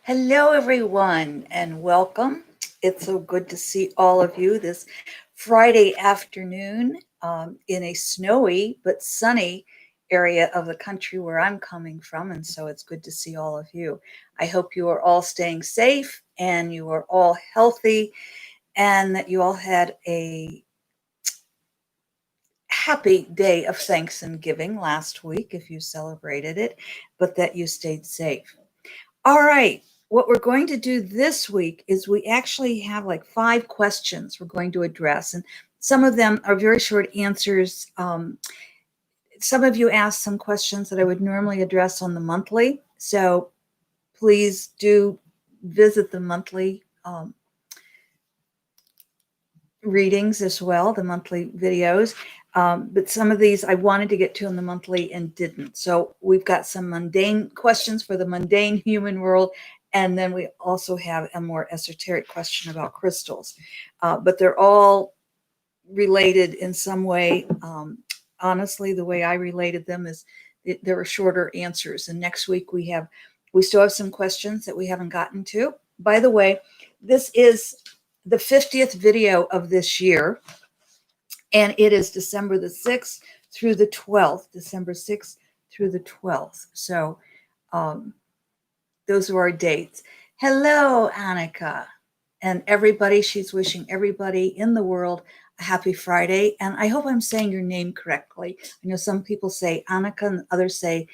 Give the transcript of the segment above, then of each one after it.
Hello, everyone, and welcome. It's so good to see all of you this Friday afternoon in a snowy but sunny area of the country where I'm coming from. And so it's good to see all of you. I hope you are all staying safe and you are all healthy and that you all had a happy day of Thanksgiving last week if you celebrated it, but that you stayed safe. All right. What we're going to do this week is we actually have like 5 questions we're going to address, and some of them are very short answers. Some of you asked some questions that I would normally address on the monthly, so please do visit the monthly readings as well, the monthly videos. But some of these I wanted to get to in the monthly and didn't. So we've got some mundane questions for the mundane human world. And then we also have a more esoteric question about crystals. But they're all related in some way. Honestly, the way I related them is there were shorter answers. And next week we still have some questions that we haven't gotten to. By the way, this is the 50th video of this year, and it is December the 6th through the 12th, December 6th through the 12th. So those are our dates. Hello, Annika, and everybody. She's wishing everybody in the world a happy Friday, and I hope I'm saying your name correctly. I know some people say Annika and others say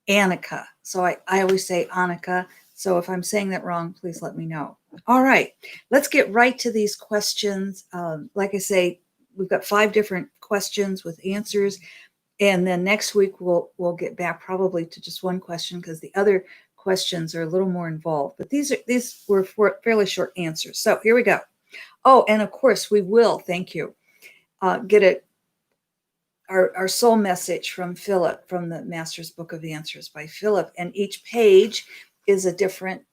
Annika, so I always say Annika. So if I'm saying that wrong, please let me know. All right, let's get right to these questions. Like I say, we've got 5 different questions with answers, and then next week we'll get back probably to just one question because the other questions are a little more involved. But these were fairly short answers. So here we go. Oh, and of course we will. Thank you. Get our soul message from Phillip from the Master's Book of Answers by Phillip, and each page is a different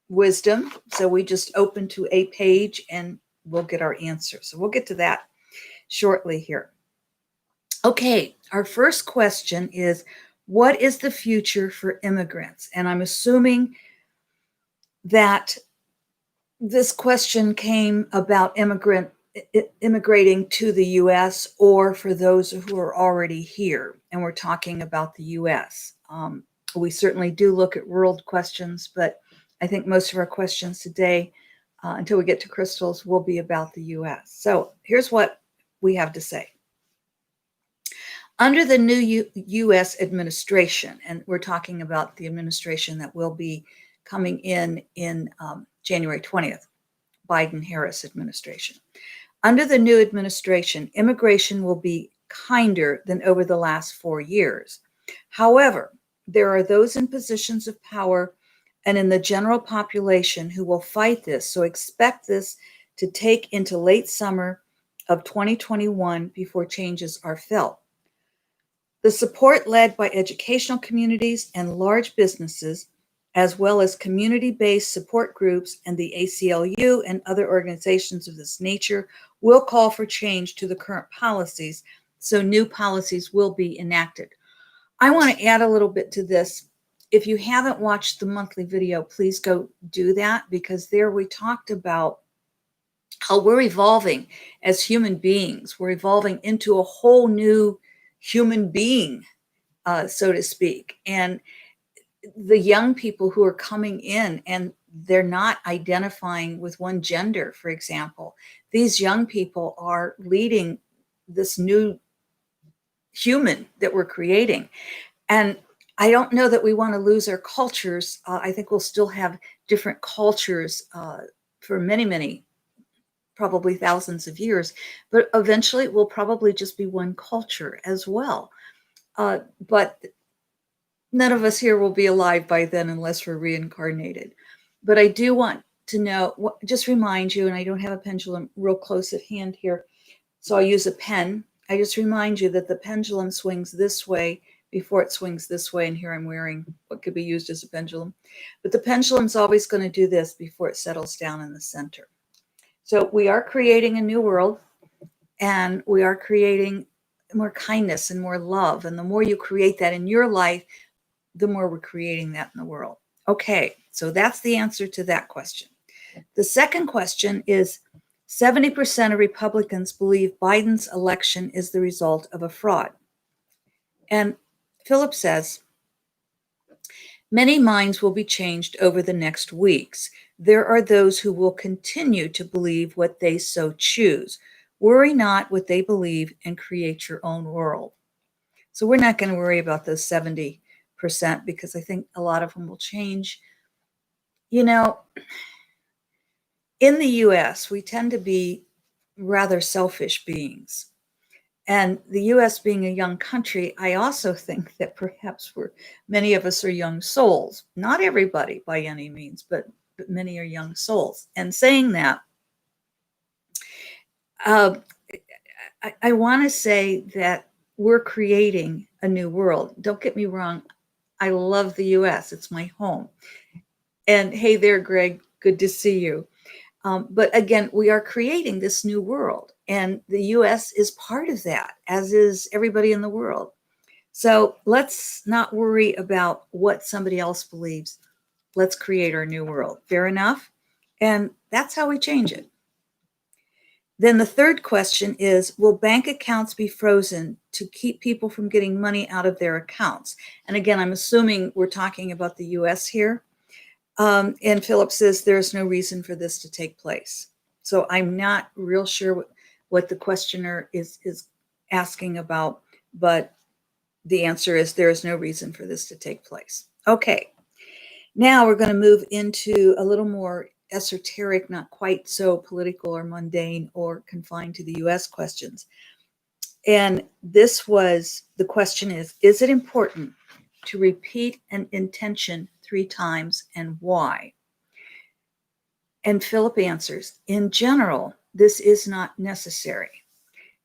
wisdom. So we just open to a page and we'll get our answer. So we'll get to that shortly here. Okay, our first question is, what is the future for immigrants? And I'm assuming that this question came about immigrating to the US or for those who are already here. And we're talking about the US. We certainly do look at world questions, but I think most of our questions today, until we get to crystals, will be about the US. So here's what we have to say. Under the new US administration, and we're talking about the administration that will be coming in January 20th, Biden-Harris administration. Under the new administration, immigration will be kinder than over the last 4 years. However, there are those in positions of power and in the general population who will fight this, so expect this to take into late summer of 2021 before changes are felt. The support led by educational communities and large businesses, as well as community-based support groups and the ACLU and other organizations of this nature, will call for change to the current policies, so new policies will be enacted. I want to add a little bit to this. If you haven't watched the monthly video, please go do that, because there we talked about how we're evolving as human beings. We're evolving into a whole new human being, so to speak. And the young people who are coming in and they're not identifying with one gender, for example, these young people are leading this new human that we're creating. And I don't know that we want to lose our cultures. I think we'll still have different cultures for many, many, probably thousands of years, but eventually it will probably just be one culture as well. But none of us here will be alive by then unless we're reincarnated. But I do want to know, just remind you, and I don't have a pendulum real close at hand here, so I'll use a pen. I just remind you that the pendulum swings this way before it swings this way, and here I'm wearing what could be used as a pendulum. But the pendulum's always going to do this before it settles down in the center. So we are creating a new world, and we are creating more kindness and more love. And the more you create that in your life, the more we're creating that in the world. Okay, so that's the answer to that question. The second question is 70% of Republicans believe Biden's election is the result of a fraud. And Phillip says, many minds will be changed over the next weeks. There are those who will continue to believe what they so choose. Worry not what they believe and create your own world. So we're not going to worry about those 70% because I think a lot of them will change. You know, in the US, we tend to be rather selfish beings. And the US being a young country, I also think that perhaps many of us are young souls. Not everybody by any means, but many are young souls. And saying that, uh, I want to say that we're creating a new world. Don't get me wrong. I love the US. It's my home. And hey there, Greg. Good to see you. But again, we are creating this new world, and the US is part of that, as is everybody in the world. So let's not worry about what somebody else believes. Let's create our new world. Fair enough? And that's how we change it. Then the third question is, will bank accounts be frozen to keep people from getting money out of their accounts? And again, I'm assuming we're talking about the US here. And Phillip says there's no reason for this to take place. So I'm not real sure what the questioner is asking about, but the answer is there is no reason for this to take place. Okay, now we're going to move into a little more esoteric, not quite so political or mundane or confined to the US questions. And the question is it important to repeat an intention 3 times and why? And Phillip answers, in general, this is not necessary.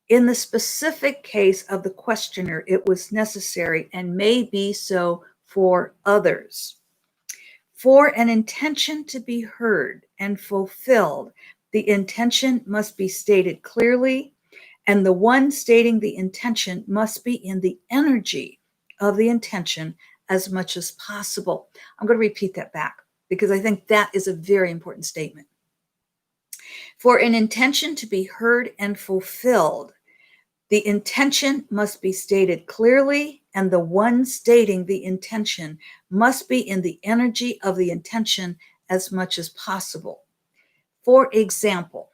In the specific case of the questioner, it was necessary and may be so for others. For an intention to be heard and fulfilled, the intention must be stated clearly, and the one stating the intention must be in the energy of the intention as much as possible. I'm going to repeat that back because I think that is a very important statement. For an intention to be heard and fulfilled, the intention must be stated clearly, and the one stating the intention must be in the energy of the intention as much as possible. For example,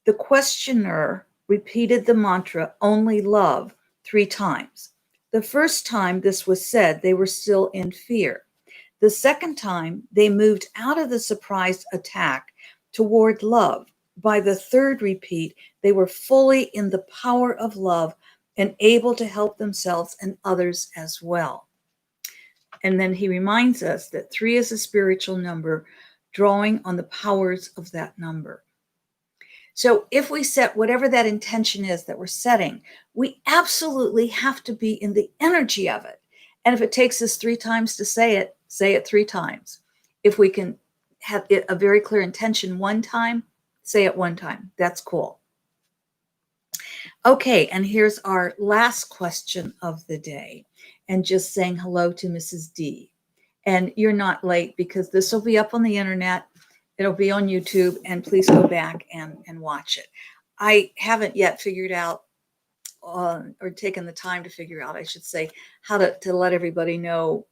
the questioner repeated the mantra, only love, 3 times. The first time this was said, they were still in fear. The second time, they moved out of the surprise attack toward love. By the third repeat, they were fully in the power of love and able to help themselves and others as well. And then he reminds us that 3 is a spiritual number, drawing on the powers of that number. So if we set whatever that intention is that we're setting, we absolutely have to be in the energy of it. And if it takes us 3 times to say it 3 times. If we can have it a very clear intention 1 time, say it 1 time. That's cool. Okay, and here's our last question of the day. And just saying hello to Mrs. D. And you're not late because this will be up on the internet. It'll be on YouTube, and please go back and watch it. I haven't yet figured out or taken the time to figure out, I should say, how to let everybody know.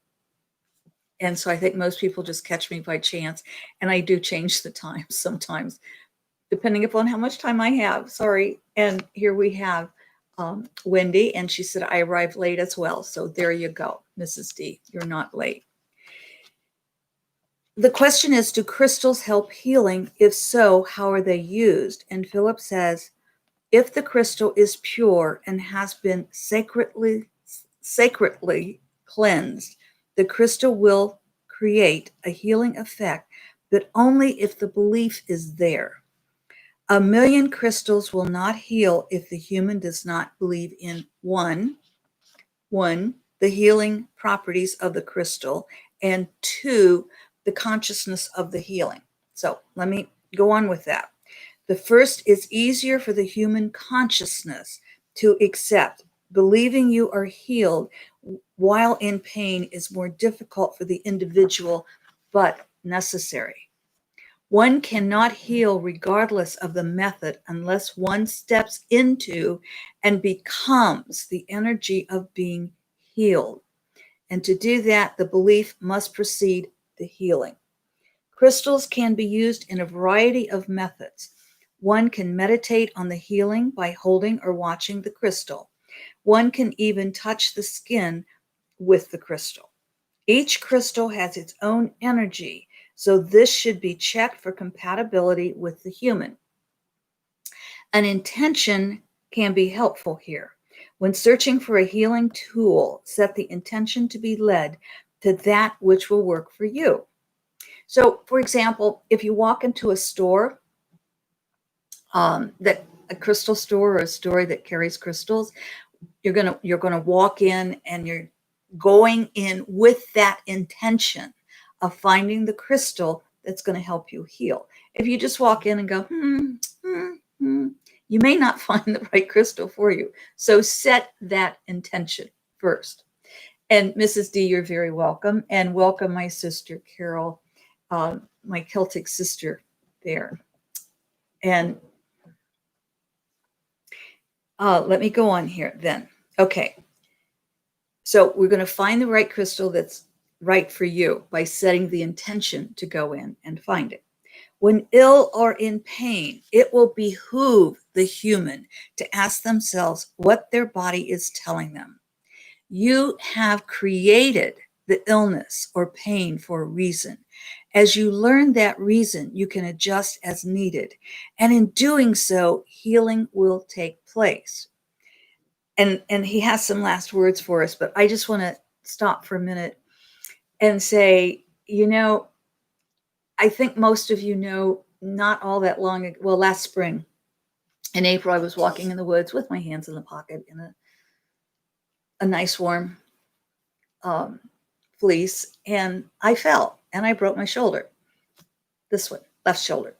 And so I think most people just catch me by chance, and I do change the time sometimes, depending upon how much time I have. Sorry. And here we have Wendy, and she said I arrived late as well. So there you go, Mrs. D. You're not late. The question is, do crystals help healing? If so, how are they used? And Phillip says, if the crystal is pure and has been sacredly cleansed, the crystal will create a healing effect, but only if the belief is there. 1,000,000 crystals will not heal if the human does not believe in one, the healing properties of the crystal, and 2, the consciousness of the healing. So let me go on with that. The first is easier for the human consciousness to accept. Believing you are healed while in pain is more difficult for the individual but necessary. One cannot heal regardless of the method unless one steps into and becomes the energy of being healed. And to do that, the belief must precede the healing. Crystals can be used in a variety of methods. One can meditate on the healing by holding or watching the crystal. One can even touch the skin with the crystal. Each crystal has its own energy, so this should be checked for compatibility with the human. An intention can be helpful here. When searching for a healing tool, set the intention to be led to that which will work for you. So, for example, if you walk into a store, that a crystal store or a store that carries crystals, you're gonna walk in and you're going in with that intention of finding the crystal that's going to help you heal. If you just walk in and go, you may not find the right crystal for you. So set that intention first. And Mrs. D, you're very welcome. And welcome my sister, Carol, my Celtic sister there. And let me go on here then. Okay. So we're going to find the right crystal that's right for you by setting the intention to go in and find it. When ill or in pain, it will behoove the human to ask themselves what their body is telling them. You have created the illness or pain for a reason. As you learn that reason, you can adjust as needed. And in doing so, healing will take place. And he has some last words for us, but I just want to stop for a minute and say, I think most of you know, not all that long ago, well, last spring in April, I was walking in the woods with my hands in the pocket in a nice warm fleece, and I fell and I broke my shoulder, this one, left shoulder.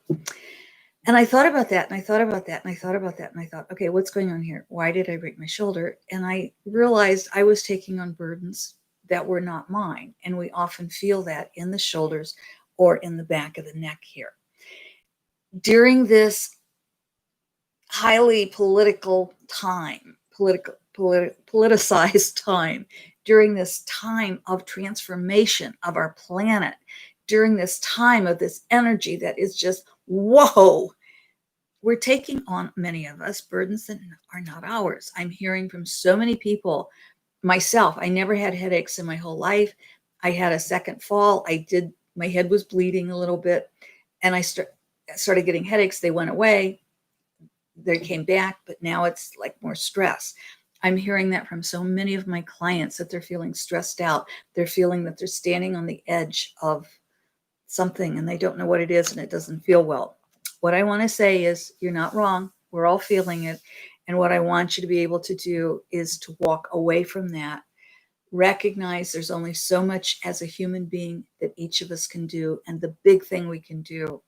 And I thought about that, and I thought about that, and I thought about that, and I thought, okay, what's going on here? Why did I break my shoulder? And I realized I was taking on burdens that were not mine. And we often feel that in the shoulders or in the back of the neck here. During this highly political time, politicized time, during this time of transformation of our planet, during this time of this energy that is just, whoa, we're taking on, many of us, burdens that are not ours. I'm hearing from so many people, myself, I never had headaches in my whole life. I had a second fall. My head was bleeding a little bit, and I started getting headaches. They went away. They came back, but now it's like more stress. I'm hearing that from so many of my clients, that they're feeling stressed out. They're feeling that they're standing on the edge of something and they don't know what it is and it doesn't feel well. What I want to say is, you're not wrong. We're all feeling it. And what I want you to be able to do is to walk away from that. Recognize there's only so much as a human being that each of us can do. And the big thing we can do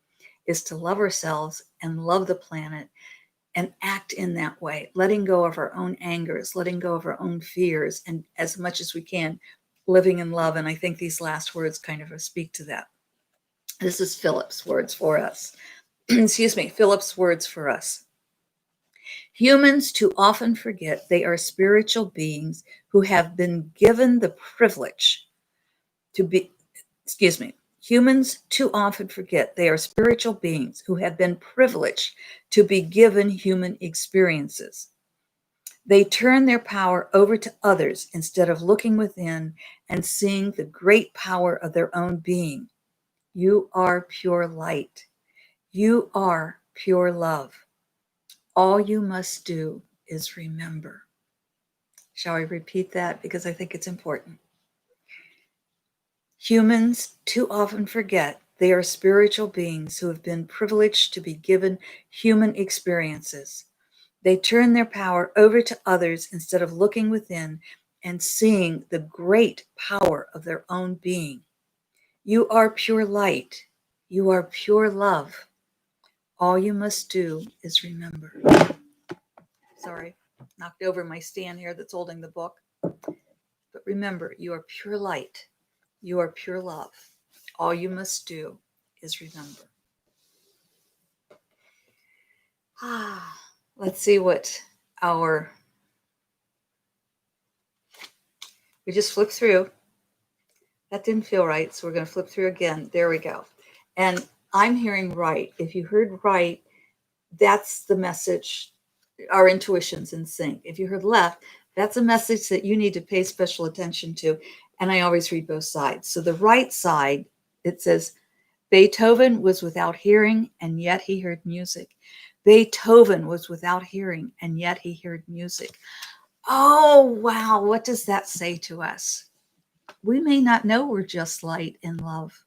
is to love ourselves and love the planet and act in that way, letting go of our own angers, letting go of our own fears, and as much as we can, living in love. And I think these last words kind of speak to that. This is Philip's words for us. Excuse me, Philip's words for us. Humans too often forget they are spiritual beings who have been given the privilege to be, humans too often forget they are spiritual beings who have been privileged to be given human experiences. They turn their power over to others instead of looking within and seeing the great power of their own being. You are pure light. You are pure love. All you must do is remember. Shall I repeat that? Because I think it's important. Humans too often forget they are spiritual beings who have been privileged to be given human experiences. They turn their power over to others instead of looking within and seeing the great power of their own being. You are pure light. You are pure love. All you must do is remember. Sorry, knocked over my stand here that's holding the book. But remember, you are pure light. You are pure love. All you must do is remember. Let's see what we just flipped through. That didn't feel right, so we're going to flip through again. There we go. And I'm hearing right. If you heard right, that's the message. Our intuition's in sync. If you heard left, that's a message that you need to pay special attention to. And I always read both sides. So the right side, it says, Beethoven was without hearing, and yet he heard music. Beethoven was without hearing, and yet he heard music. Oh, wow. What does that say to us? We may not know we're just light and love.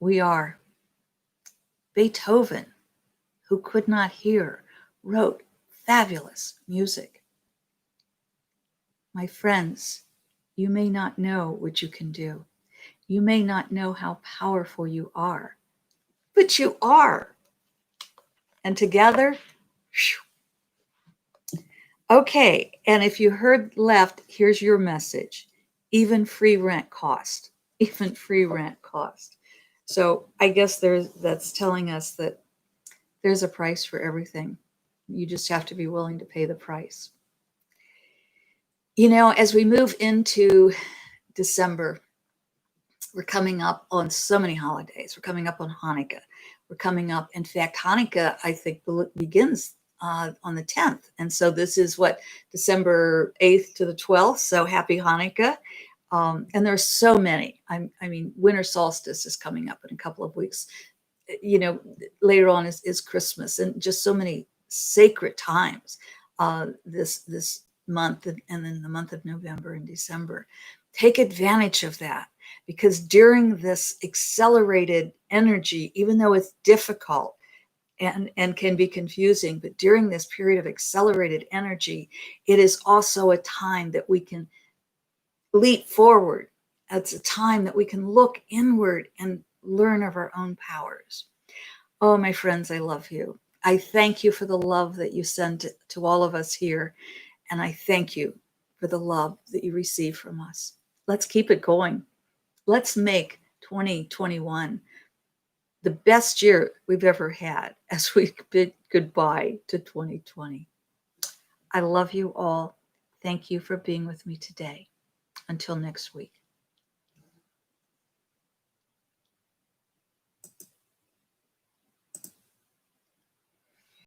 We are. Beethoven, who could not hear, wrote fabulous music. My friends, you may not know what you can do. You may not know how powerful you are, but you are. And together, whew. Okay. And if you heard left, here's your message. Even free rent cost. Even free rent cost. So I guess that's telling us that there's a price for everything. You just have to be willing to pay the price. As we move into December, we're coming up on so many holidays. We're coming up on Hanukkah. We're coming up, in fact, Hanukkah, I think, begins on the 10th. And so this is December 8th to the 12th. So happy Hanukkah. And there's so many. I mean, winter solstice is coming up in a couple of weeks. Later on is Christmas, and just so many sacred times this month, and then the month of November and December. Take advantage of that, because during this accelerated energy, even though it's difficult and can be confusing, but during this period of accelerated energy, it is also a time that we can leap forward. It's a time that we can look inward and learn of our own powers. Oh, my friends, I love you. I thank you for the love that you send to all of us here. And I thank you for the love that you receive from us. Let's keep it going. Let's make 2021 the best year we've ever had as we bid goodbye to 2020. I love you all. Thank you for being with me today. Until next week.